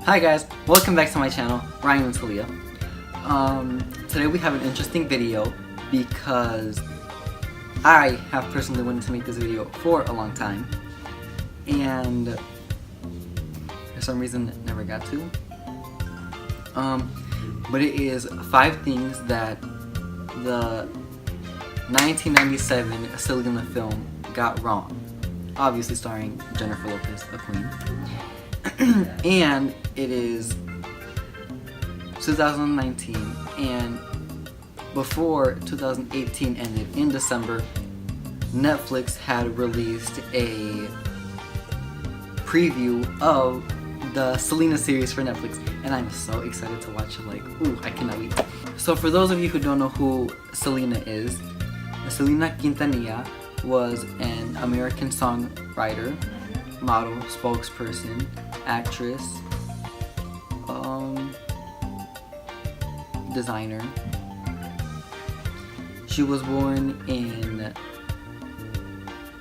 Hi guys, welcome back to my channel, Ryan and Thalia. Today we have an interesting video because I have personally wanted to make this video for a long time and for some reason never got to. But it is 5 things that the 1997 Selena film got wrong. Obviously starring Jennifer Lopez, a queen. And it is 2019, and before 2018 ended in December, Netflix had released a preview of the Selena series for Netflix, and I'm so excited to watch it. Like, ooh, I cannot wait. So for those of you who don't know who Selena is, Selena Quintanilla was an American songwriter, model, spokesperson, actress, designer. She was born in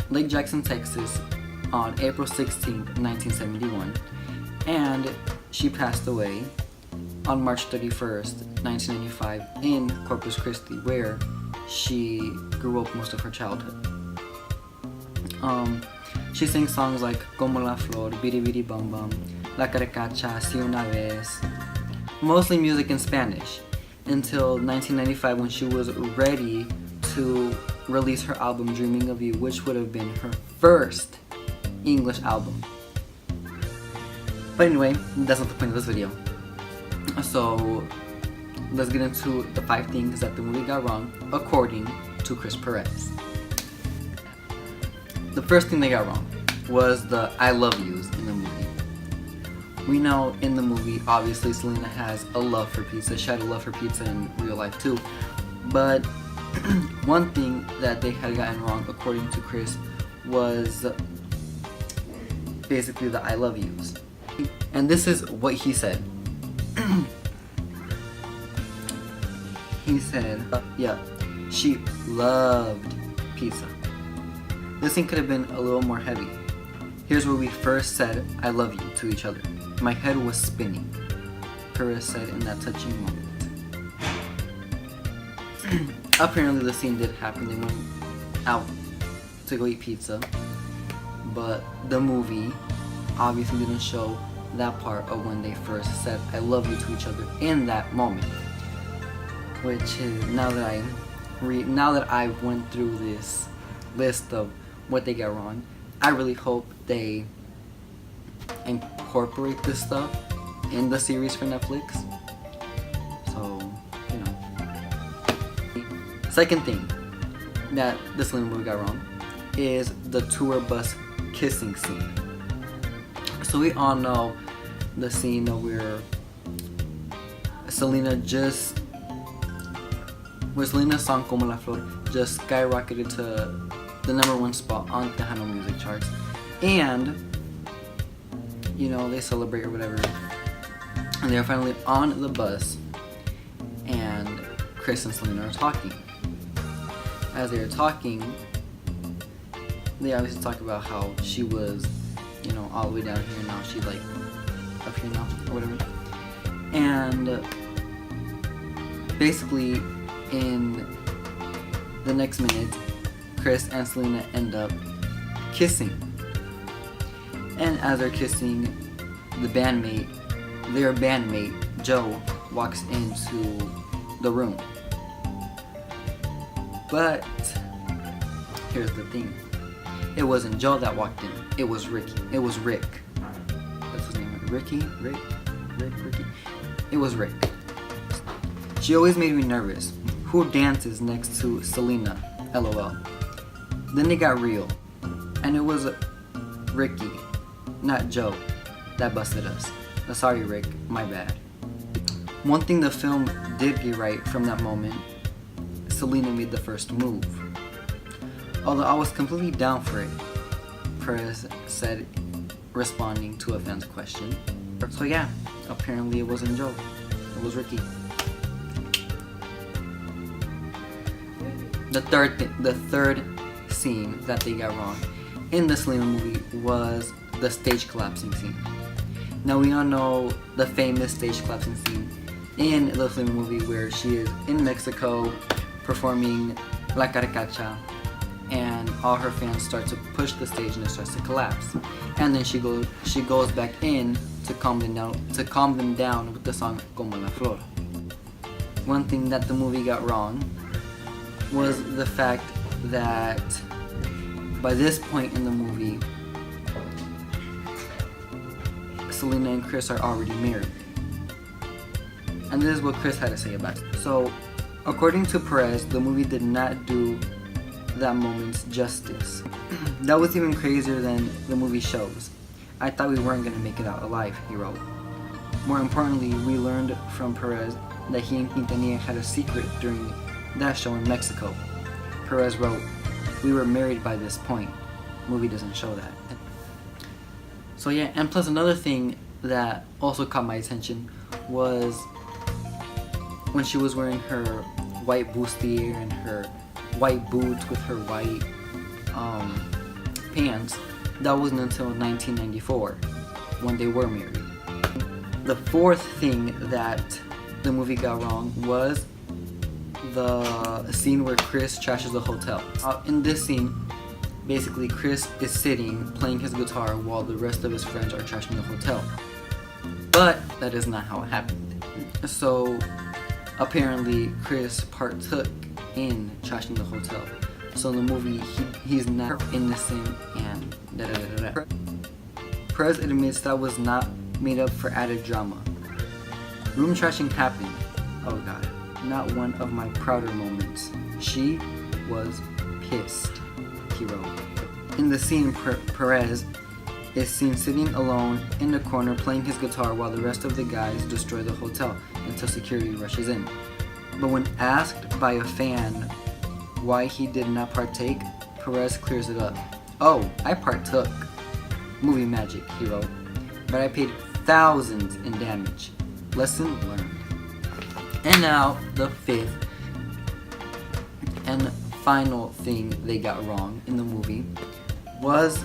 Lake Jackson, Texas on April 16, 1971, and she passed away on March 31st, 1995 in Corpus Christi, where she grew up most of her childhood. She sang songs like Como la Flor, Biri Biri Bum Bum, La Carcacha, Si Una Vez, mostly music in Spanish, until 1995 when she was ready to release her album Dreaming of You, which would have been her first English album. But anyway, that's not the point of this video. So let's get into the 5 things that the movie got wrong according to Chris Perez. The first thing they got wrong was the I love yous in the movie. We know in the movie, obviously Selena has a love for pizza. She had a love for pizza in real life too. But one thing that they had gotten wrong, according to Chris, was basically the I love yous. And this is what he said. He said, yeah, she loved pizza. This scene could have been a little more heavy. Here's where we first said I love you to each other. My head was spinning, Perez said in that touching moment. Apparently the scene did happen. They went out to go eat pizza, but the movie obviously didn't show that part of when they first said I love you to each other in that moment. Which is, now that I went through this list of what they got wrong, I really hope they incorporate this stuff in the series for Netflix. So, you know. Second thing that the Selena movie got wrong is the tour bus kissing scene. So we all know the scene where Selena's song Como la Flor just skyrocketed to the #1 spot on Tejano music charts, and you know, they celebrate or whatever, and they're finally on the bus, and Chris and Selena are talking. As they are talking, they obviously talk about how she was, you know, all the way down here, now she's like up here now or whatever, and basically in the next minute Chris and Selena end up kissing. And as they're kissing, their bandmate, Joe, walks into the room. But here's the thing. It wasn't Joe that walked in. It was Ricky. It was Rick. That's his name. Ricky? Rick? It was Rick. She always made me nervous. Who dances next to Selena? LOL. Then it got real, and it was Ricky, not Joe, that busted us. Sorry Rick, my bad. One thing the film did get right from that moment, Selena made the first move. Although I was completely down for it, Perez said, responding to a fan's question. So yeah, apparently it wasn't Joe, it was Ricky. The third scene that they got wrong in the Selena movie was the stage collapsing scene. Now we all know the famous stage collapsing scene in the Selena movie where she is in Mexico performing La Caricacha, and all her fans start to push the stage and it starts to collapse. And then she goes back in to calm them down with the song Como la Flor. One thing that the movie got wrong was the fact that by this point in the movie, Selena and Chris are already married. And this is what Chris had to say about it. So, according to Perez, the movie did not do that moment's justice. That was even crazier than the movie shows. I thought we weren't going to make it out alive, he wrote. More importantly, we learned from Perez that he and Quintanilla had a secret during that show in Mexico. Perez wrote, "We were married by this point." Movie doesn't show that. So yeah, and plus another thing that also caught my attention was when she was wearing her white bustier and her white boots with her white pants. That wasn't until 1994 when they were married. The fourth thing that the movie got wrong was the scene where Chris trashes the hotel. In this scene, basically Chris is sitting playing his guitar while the rest of his friends are trashing the hotel. But that is not how it happened. So apparently Chris partook in trashing the hotel. So in the movie, he's not innocent and da-da-da-da-da. Perez admits that was not made up for added drama. Room trashing happened. Oh god, not one of my prouder moments. She was pissed, he wrote. In the scene, Perez is seen sitting alone in the corner playing his guitar while the rest of the guys destroy the hotel until security rushes in. But when asked by a fan why he did not partake, Perez clears it up. "Oh, I partook. Movie magic," he wrote. "But I paid thousands in damage. Lesson learned." And now, the fifth and final thing they got wrong in the movie was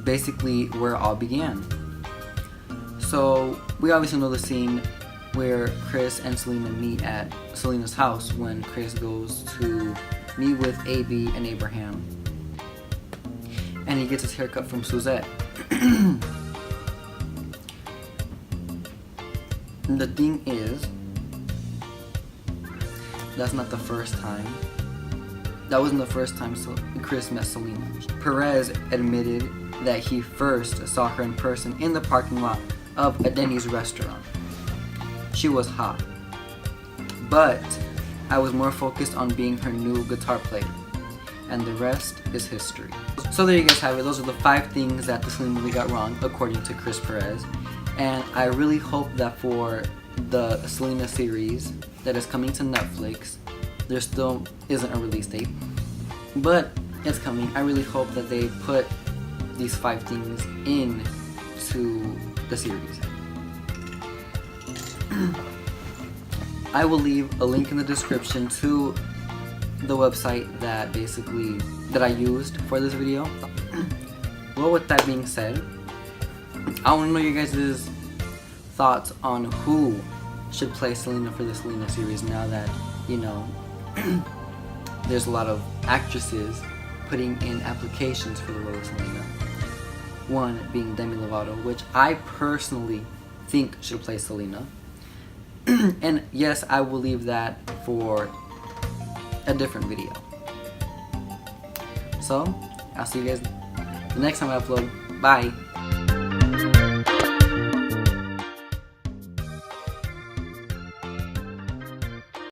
basically where it all began. So, we obviously know the scene where Chris and Selena meet at Selena's house when Chris goes to meet with AB and Abraham. And he gets his haircut from Suzette. The thing is, that's not the first time. That wasn't the first time Chris met Selena. Perez admitted that he first saw her in person in the parking lot of a Denny's restaurant. She was hot, but I was more focused on being her new guitar player, and the rest is history. So there you guys have it. Those are the 5 things that the Selena movie got wrong, according to Chris Perez. And I really hope that for the Selena series that is coming to Netflix, there still isn't a release date, but it's coming. I really hope that they put these 5 things into the series. I will leave a link in the description to the website that I used for this video. Well, with that being said, I want to know your guys' thoughts on who should play Selena for the Selena series now that, you know, there's a lot of actresses putting in applications for the role of Selena. One being Demi Lovato, which I personally think should play Selena. And yes, I will leave that for a different video. So, I'll see you guys the next time I upload. Bye!